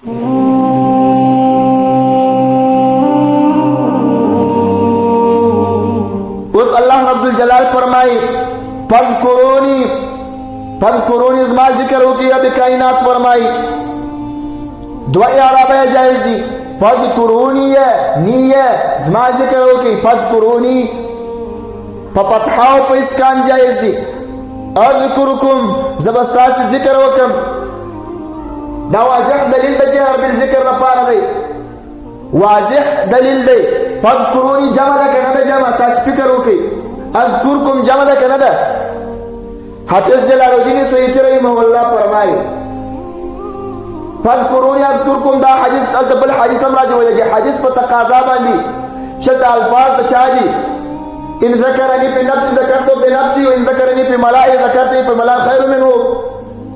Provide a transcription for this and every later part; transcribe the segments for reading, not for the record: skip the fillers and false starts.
اوس الله رب الجلال فرمایي فذکرونی زما ذکر وکړئ. رب کائنات فرمایي دوه اعرابه جایز دي. فذکرونی نیه زما ذکر وکړئ، فذکرونی په فتحه او په اسکان جایز دي. اذکرکم زه به ستاسې ذکر وکړم. دا واضح دلیل د جهر بالذکر لپاره دی، واضح دلیل دی. فذکرونی جمع ده که نه ده؟ جمع. تاسې فکر وکړئ. اذکرکم جمع ده که نه ده؟ حافظ جلال الدین سیوطی رحمه الله فرمایي فذکرونی اذکرکم. دا حدیث هلته بل حدیث هم راجولی دی. حدیث په تقاضا باندې شته الفاظ د چا دي؟ ان ذکرنی فی نفسی ذکرته بنفسی و ان ذکرنی فی ملاء ذکرته فی ملاء خیر منه.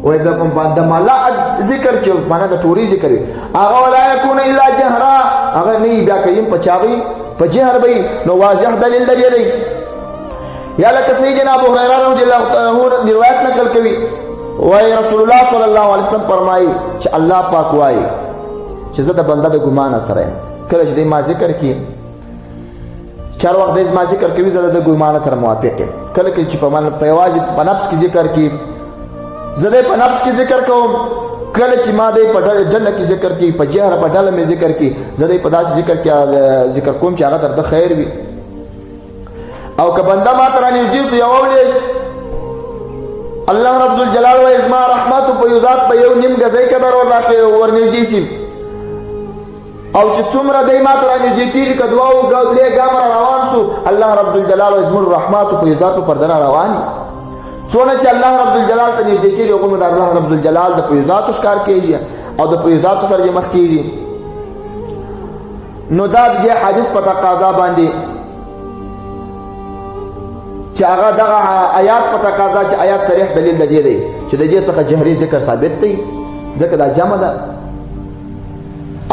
وای د ملاء ذکر چې معنا د ټوري ذکر هغه ولا یکون الا جهرا، هغه نه بیا کیم په چاوي په جهر به نو واضح دلیل دی. یا لکه سیدنا ابو هريره رضی الله تعالی عنہ روایت نقل کوي، وای رسول الله صلی الله علیه وسلم فرمایي چې الله پاک وایي چې زه د بنده د ګمان سره یم. کله چې ما ذکر کی چار وخت د ما ذکر کوي زه د ګمان سره موافق یم. کله چې په من په واجب په نفس کې ذکر کی زه په نفس کې ذکر کوم. کله چې ما د په جنت کې ذکر کی په جهر په ډله مې ذکر کی زه په داسې ذکر کوم چې هغه درته خیر وي. او که بنده ما ته رانږدې سو یو ولیش الله رب الجلال وایي زما رحمت په یو ذات په یو نیم ګزی کې در ورنږدې سي. او چې څومره دی ما ته رانږدې کېږي که دوه او درې ګامه روان سو الله رب الجلال وایي زموږ رحمت په یو ذات په پرده روان دي. څونه چې الله رب الجلال ته نږدې کېږي هغومره د الله رب الجلال د په یو ذاتو ښکار کېږي او د په یو ذاتو سره یې مخ کېږي. نو دا د دې حدیث په تقاضا باندې چې هغه دغه آیات په تقاضا چې آیات صریح دلیل د دې دی چې د دې څخه جهري ذکر ثابت دی ځکه دا جمع ده.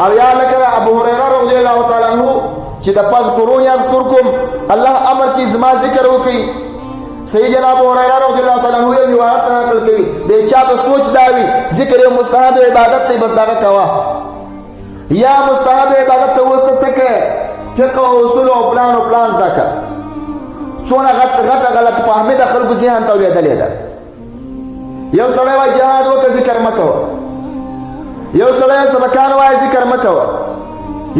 او یا لکه ابو هريره رضی الله تعالی عنہ چې د فذکرونی اذکرکم الله امر کې زما ذکر وکړي. سیدنا ابو هريره رضی الله تعالی عنہ یو روایت نقل کوي د چا په سوچ دا وي ذکر یو مستحب عبادت دی بس دا کوه یا مستحب عبادت ته وسته څه فقه او اصول او پلان ځکه څونه غټه غلط فهمي د خلکو ذهن ته ولېدلې ده. یو سړی وایي جهاد وکړه ذکر مه کوه، یو سړی صدقان وایي ذکر مه کوه،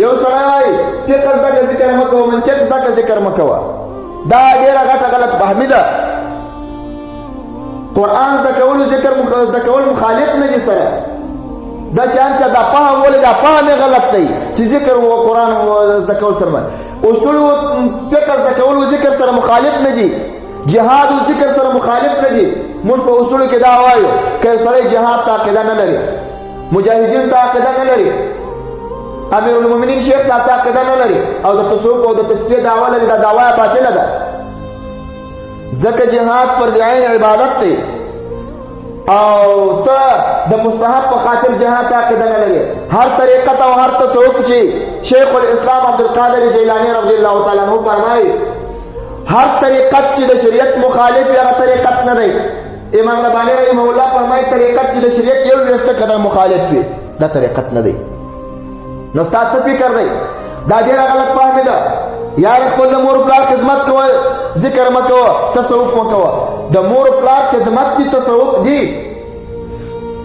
یو سړی وایي فقه زده کړه ذکر مه کوه، منطق زده کړه ذکر مه کوه. دا ډېره غټه غلط فهمي ده. قرآن زده کولو ذکر زده کول مخالف نه دي سره. دا چې هر څه دا فهم ولې دا فهم یې غلط دی چې ذکر و قرآن زده کول سره اصول و فقه زده کول و ذکر سره مخالف نه دي، جهاد و ذکر سره مخالف نه دي. موږ په اصولو کې دا وایو که سړی جهاد ته عقیده نه لري، مجاهدین ته عقیده نه لري، امیر المؤمنین شیخ صاحب ته عقیده نه لري او د تصوف او د تصفیه دعوه لري، دا دعوه باطله ده. ځکه جهاد فرض عین عبادت دی او ته د مستحب په خاطر جهاد ته عقیده نه لري. هر طریقت او هر تصوف چې شیخ الاسلام عبدالقادر جیلانی رضی الله تعالی عنہ فرمایي هر طریقت چې د شریعت مخالف هغه طریقت نه دی. امام رباني رحمه الله فرمایي طریقت چې د شریعت یو ویسته قدر مخالف وي دا طریقت نه دی. نو ستاسو څه فکر دی؟ دا ډېره غلط فهمي ده. یا د خپل مور پلار خدمت کوه ذکر مه کوه، تصوف مه کوه. د مور پلار خدمت دي تصوف دي،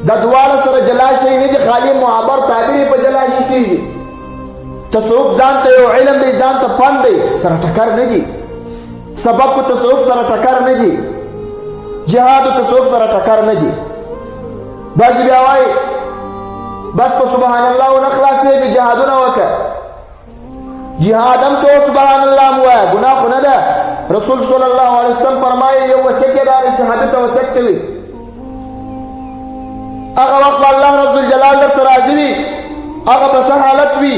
دا دواړه سره جلا شي نه دي، خالي معبر تعبیر په جلا شي کېږي. تصوف ځان ته یو علم دی، ځان ته فن دی، سره ټکر نه دي. سبب په تصوف سره ټکر نه دي، جهاد او تصوف سره ټکر نه دي. بعضې بیا وایي بس په سبحان الله ونه خلاصېږي، جهادونه وکړه. جهاد هم کوه سبحان الله مو وایه، ګناه خو نه ده. رسول صلی الله علیه وسلم فرمایي یو وصیت یې دا دی صحابي ته وصیت کوي هغه وخت به الله رب الجلال درته راضي وي، هغه به څه حالت وي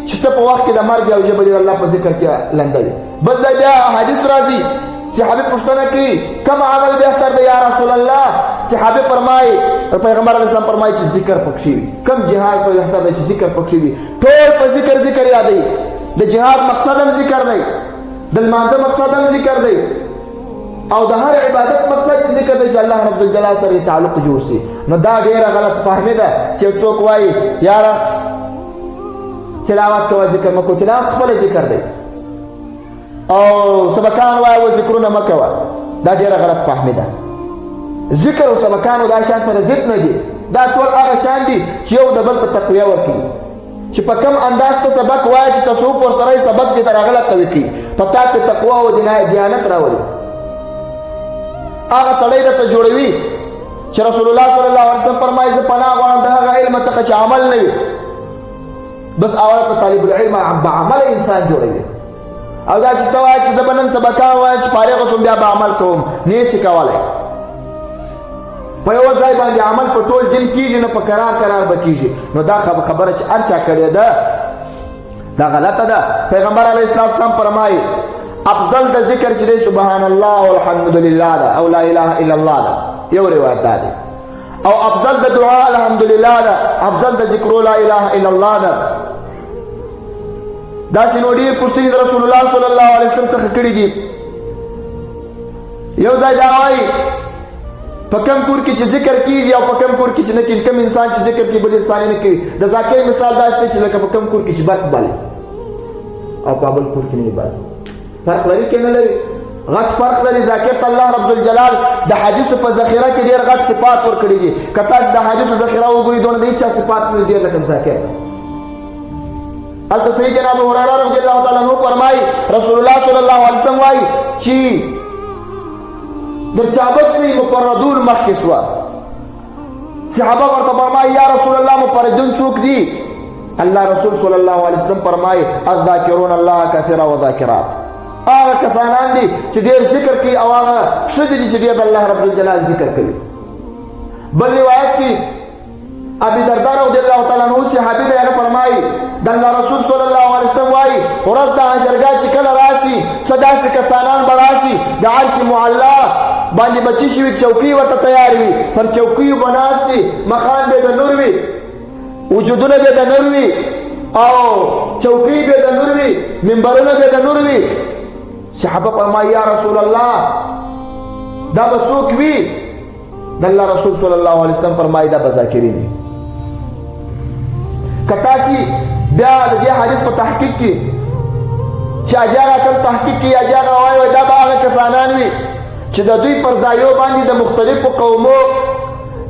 چې ته په وخت کې د مرګ او ژبه د الله په ذکر کې لنده وي. بل ځای بیا حدیث راځي صحابي پوښتنه کوي کوم عمل بهتر دی یا رسول الله؟ صحابي فرمایي پیغمبر علیه السلام فرمایي چې ذکر پکې وي. کوم جهاد په بهتر دی چې ذکر پکې وي؟ ټول په ذکر یادوي. د جهاد مقصد هم ذکر دی، د لمانځه مقصد هم ذکر دی، او د هر عبادت مقصد چې ذکر دی چې الله رب الجلال سره تعلق جوړ شي. نو دا ډیره غلط فهمي ده چې څوک وایي یاره تلاوت کوه ذکر مه کوه. تلاوت خپله ذکر دی او سبقان وایه و ذکرونه مه کوه. دا ډیره غلط فهمي ده. ذکر او سبقانو دا شان سره ضد نه دي. دا ټول هغه شان دي چې یو د بل ته تقویه ورکوي چې په کم انداز ته سبق وایه چې تصوف ورسره سبق دې ته راغله قوي کړي په تا کې تقوا او دیانت راولي. هغه سړی درته جوړوي چې رسول الله صلی الله علیه وسلم فرمایي زه پناه غواړم د هغه علم څخه چې عمل نه وي. بس اول په طالب العلم بعمل انسان جوړوي. او دا چې ته وایې چې زه به نن سبقان وایم چې فارغ شوم بیا به عمل کوم نه یې شي کولی. په یو ځای باندې عمل په ټول دین کېږي نه په قرار قرار به کېږي. نو دا خبره چې هر چا کړې ده دا غلطه ده. پیغمبر علیه السلام فرمایي افضل د ذکر چې دی سبحان الله والحمد لله ده او لا اله الا الله ده. یو روایت دا دی. او افضل د دعا الحمد لله ده. افضل د ذکر لا اله الا الله ده. داسې نو ډېر پوښتنې د رسول الله صلی الله علیه وسلم څخه کړي دي. یو ځای دا وایي په کم کور کې چې ذکر کېږي او په کم کور کې چې نه کېږي. کم انسان چې ذکر کوي بل انسان نه کوي. د ذاکر مثال داسې دی چې لکه په کم کور کې چې برق بالي او په بل کور کې نه بالي. فرق لري که نه لري؟ غټ فرق لري. ذاکر ته الله رب الجلال د حدیثو په ذخیره کې ډېر غټ صفات ورکړي دي. که تاسې د حدیثو ذخیره وګورئ دونه د هېچا صفات نه ډېر لکه ذاکر. هلته صحیح جناب هریره رضی الله تعالی عنه فرمایي رسول الله صلی الله علیه وسلم وایي چې در چابک سے مفردون مخکې سوه. صحابه ورته فرمایي یا رسول الله مفردون څوک دي؟ الله رسول صلی الله علیه وسلم فرمایي الذاکرون الله کثیرا وذاکرات. هغه کسانان دي چې ډېر ذکر کوي او هغه ښځې دي چې ډېر د الله رب الجلال ذکر کوي. بل روایت کې ابي درداء رضی الله تعالی عنه صحابي دی هغه فرمایي د الله رسول صلی الله علیه وسلم وایي ورځ د حشرګاه چې کله راسي څه داسې کسانان به راسي د عرش معلا باندې به چې شوي چوکۍ ورته تیار وي. پر چوکیو به ناست دي. مخان به د نور وي. وجودونه به د نور وي او چوکۍ به د نور وي. منبرونه به د نور وي. صحابه فرمایي یا رسول الله دا به څوک وي؟ د الله رسول صلی الله علیه وسلم فرمایي دا به ذاکرین وي. که تاسې بیا د دې حدیث په تحقیق کې چې اجاغه کم تحقیق کې اجاغه وایي دا به هغه کسانان وي چې د دوی پر ځایو باندې د مختلفو قومو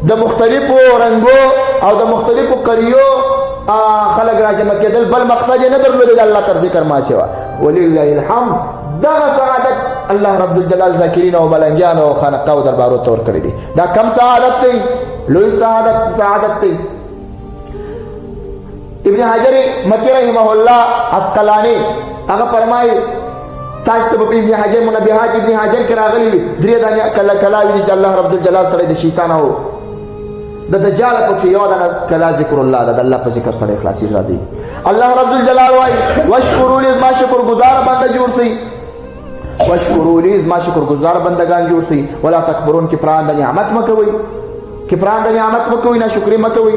د مختلفو رنګو او د مختلفو قریو خلک راجمع کېدل. بل مقصد یې نه درلود د الله تر ذکر ما سوا. ولله الحمد دغه سعادت الله رب الجلال ذاکرین او ملنګیان او خانقاه او دربارو ته ورکړی دی. دا کم سعادت دی؟ لوی سعادت دی. ابن حجر مکی رحمه الله عسقلانی هغه فرمایي تاسو ته په ابن حجر منبهات ابن حجر کې راغلي وي 3 دانې کلاوي دي چې الله رب الجلال سره د شیطان او د دجال په کې یو دانه کلا ذکر الله د الله په ذکر سره اخلاصي راځي. الله رب الجلال وايي واشکروا لي ما شکر گزار بنده جوړ سي. واشکروا لي ما شکر گزار بندگان جوړ سي. ولا تکبرون کې پران د نعمت مکوي. کې پران د نعمت مکوي نه شکر مکوي.